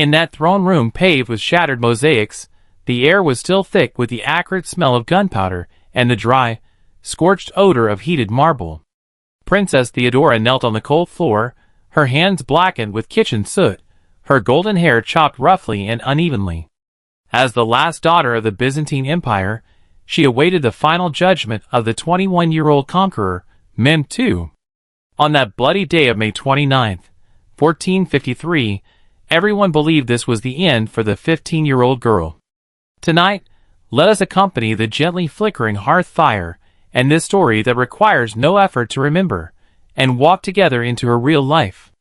In that throne room paved with shattered mosaics, the air was still thick with the acrid smell of gunpowder and the dry, scorched odor of heated marble. Princess Theodora knelt on the cold floor, her hands blackened with kitchen soot, her golden hair chopped roughly and unevenly. As the last daughter of the Byzantine Empire, she awaited the final judgment of the 21-year-old conqueror, Mehmed II. On that bloody day of May 29, 1453, everyone believed this was the end for the 15-year-old girl. Tonight, let us accompany the gently flickering hearth fire and this story that requires no effort to remember, and walk together into her real life.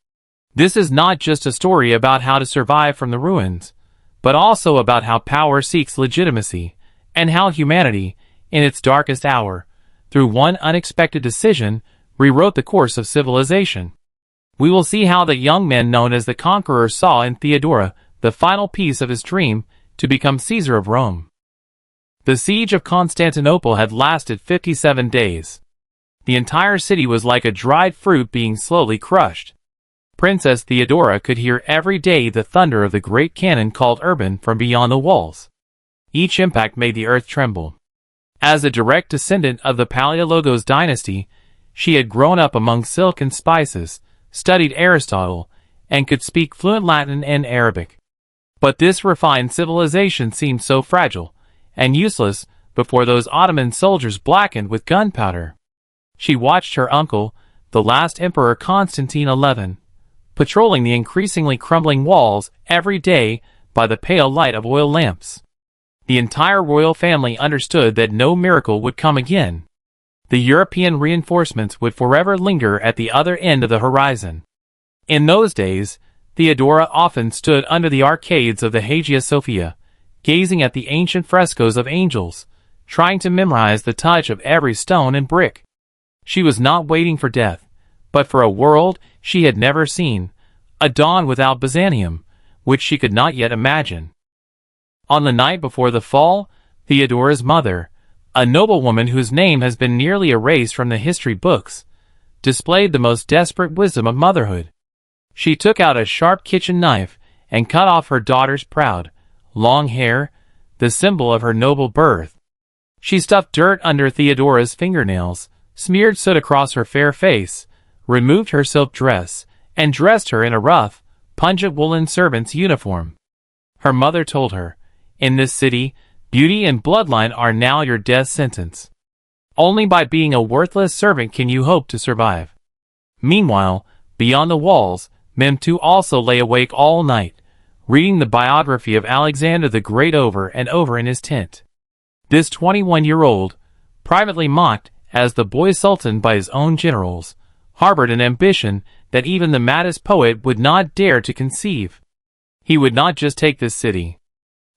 This is not just a story about how to survive from the ruins, but also about how power seeks legitimacy, and how humanity, in its darkest hour, through one unexpected decision, rewrote the course of civilization. We will see how the young man known as the Conqueror saw in Theodora the final piece of his dream to become Caesar of Rome. The siege of Constantinople had lasted 57 days. The entire city was like a dried fruit being slowly crushed. Princess Theodora could hear every day the thunder of the great cannon called Urban from beyond the walls. Each impact made the earth tremble. As a direct descendant of the Palaeologos dynasty, she had grown up among silk and spices, studied Aristotle, and could speak fluent Latin and Arabic. But this refined civilization seemed so fragile and useless before those Ottoman soldiers blackened with gunpowder. She watched her uncle, the last emperor Constantine XI, patrolling the increasingly crumbling walls every day by the pale light of oil lamps. The entire royal family understood that no miracle would come again. The European reinforcements would forever linger at the other end of the horizon. In those days, Theodora often stood under the arcades of the Hagia Sophia, gazing at the ancient frescoes of angels, trying to memorize the touch of every stone and brick. She was not waiting for death, but for a world she had never seen, a dawn without Byzantium, which she could not yet imagine. On the night before the fall, Theodora's mother, a noblewoman whose name has been nearly erased from the history books, displayed the most desperate wisdom of motherhood. She took out a sharp kitchen knife and cut off her daughter's proud, long hair, the symbol of her noble birth. She stuffed dirt under Theodora's fingernails, smeared soot across her fair face, removed her silk dress, and dressed her in a rough, pungent woolen servant's uniform. Her mother told her, "In this city, beauty and bloodline are now your death sentence. Only by being a worthless servant can you hope to survive." Meanwhile, beyond the walls, Mehmed II also lay awake all night, reading the biography of Alexander the Great over and over in his tent. This 21-year-old, privately mocked as the boy sultan by his own generals, harbored an ambition that even the maddest poet would not dare to conceive. He would not just take this city.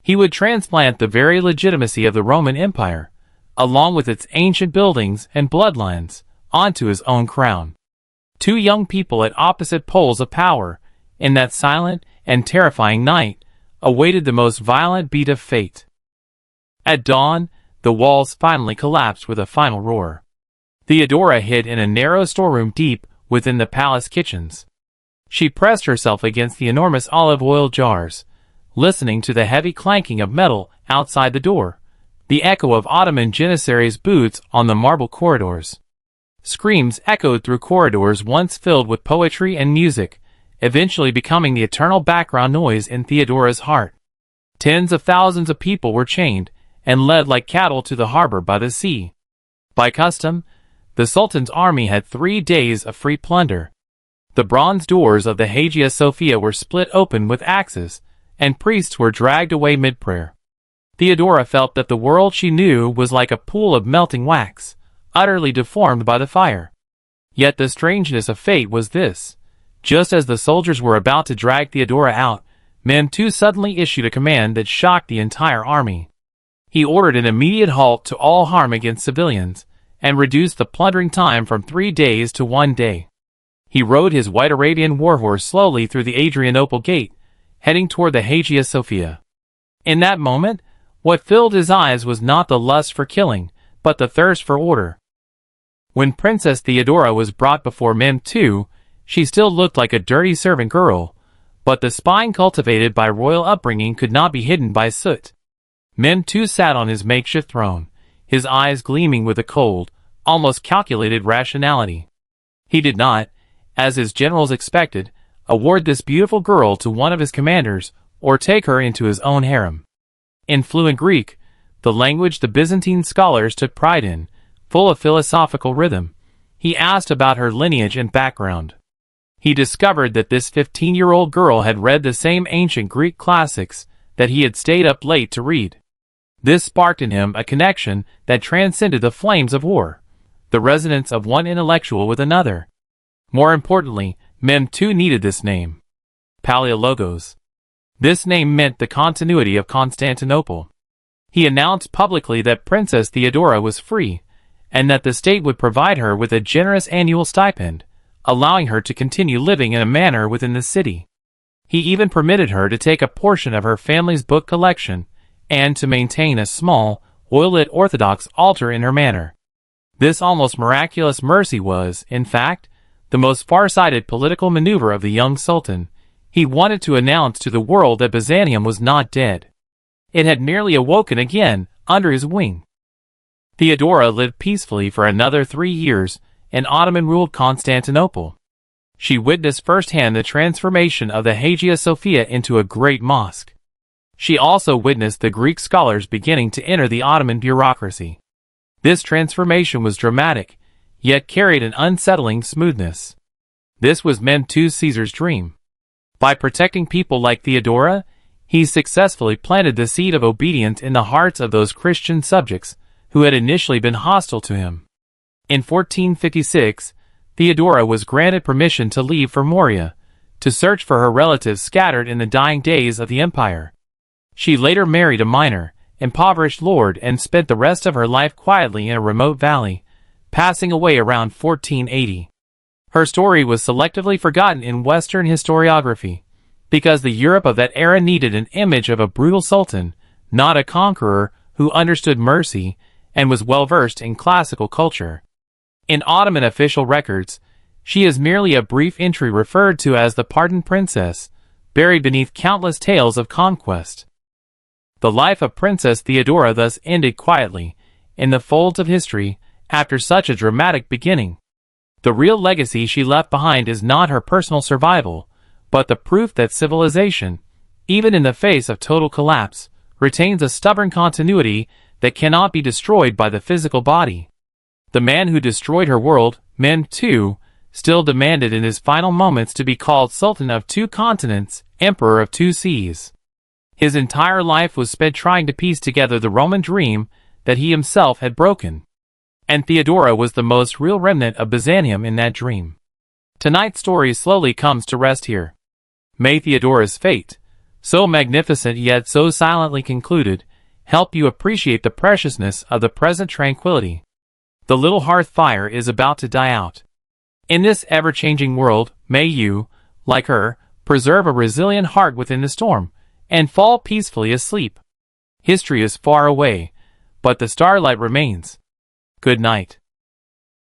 He would transplant the very legitimacy of the Roman Empire, along with its ancient buildings and bloodlines, onto his own crown. Two young people at opposite poles of power, in that silent and terrifying night, awaited the most violent beat of fate. At dawn, the walls finally collapsed with a final roar. Theodora hid in a narrow storeroom deep within the palace kitchens. She pressed herself against the enormous olive oil jars, listening to the heavy clanking of metal outside the door, the echo of Ottoman janissaries' boots on the marble corridors. Screams echoed through corridors once filled with poetry and music, eventually becoming the eternal background noise in Theodora's heart. Tens of thousands of people were chained and led like cattle to the harbor by the sea. By custom, the Sultan's army had 3 days of free plunder. The bronze doors of the Hagia Sophia were split open with axes, and priests were dragged away mid-prayer. Theodora felt that the world she knew was like a pool of melting wax, utterly deformed by the fire. Yet the strangeness of fate was this. Just as the soldiers were about to drag Theodora out, Mehmed II suddenly issued a command that shocked the entire army. He ordered an immediate halt to all harm against civilians, and reduced the plundering time from 3 days to 1 day. He rode his white Arabian warhorse slowly through the Adrianople gate, heading toward the Hagia Sophia. In that moment, what filled his eyes was not the lust for killing, but the thirst for order. When Princess Theodora was brought before Mehmed II, she still looked like a dirty servant girl, But the spine cultivated by royal upbringing could not be hidden by soot. Mem II sat on his makeshift throne, his eyes gleaming with a cold, almost calculated rationality. He did not, as his generals expected, award this beautiful girl to one of his commanders, or take her into his own harem. In fluent Greek, the language the Byzantine scholars took pride in, full of philosophical rhythm, he asked about her lineage and background. He discovered that this 15-year-old girl had read the same ancient Greek classics that he had stayed up late to read. This sparked in him a connection that transcended the flames of war, the resonance of one intellectual with another. More importantly, Mem II needed this name, Paleologos. This name meant the continuity of Constantinople. He announced publicly that Princess Theodora was free, and that the state would provide her with a generous annual stipend, allowing her to continue living in a manor within the city. He even permitted her to take a portion of her family's book collection, and to maintain a small, oil-lit Orthodox altar in her manor. This almost miraculous mercy was, in fact, the most far-sighted political maneuver of the young sultan. He wanted to announce to the world that Byzantium was not dead. It had merely awoken again, under his wing. Theodora lived peacefully for another 3 years, and Ottoman-ruled Constantinople. She witnessed firsthand the transformation of the Hagia Sophia into a great mosque. She also witnessed the Greek scholars beginning to enter the Ottoman bureaucracy. This transformation was dramatic, yet carried an unsettling smoothness. This was Mem II Caesar's dream. By protecting people like Theodora, he successfully planted the seed of obedience in the hearts of those Christian subjects who had initially been hostile to him. In 1456, Theodora was granted permission to leave for Morea, to search for her relatives scattered in the dying days of the empire. She later married a minor, impoverished lord and spent the rest of her life quietly in a remote valley, passing away around 1480. Her story was selectively forgotten in Western historiography, because the Europe of that era needed an image of a brutal sultan, not a conqueror who understood mercy and was well-versed in classical culture. In Ottoman official records, she is merely a brief entry referred to as the pardoned princess, buried beneath countless tales of conquest. The life of Princess Theodora thus ended quietly, in the folds of history, after such a dramatic beginning. The real legacy she left behind is not her personal survival, but the proof that civilization, even in the face of total collapse, retains a stubborn continuity that cannot be destroyed by the physical body. The man who destroyed her world, Mem II, still demanded in his final moments to be called Sultan of 2 continents, Emperor of 2 seas. His entire life was spent trying to piece together the Roman dream that he himself had broken. And Theodora was the most real remnant of Byzantium in that dream. Tonight's story slowly comes to rest here. May Theodora's fate, so magnificent yet so silently concluded, help you appreciate the preciousness of the present tranquility. The little hearth fire is about to die out. In this ever-changing world, may you, like her, preserve a resilient heart within the storm, and fall peacefully asleep. History is far away, but the starlight remains. Good night.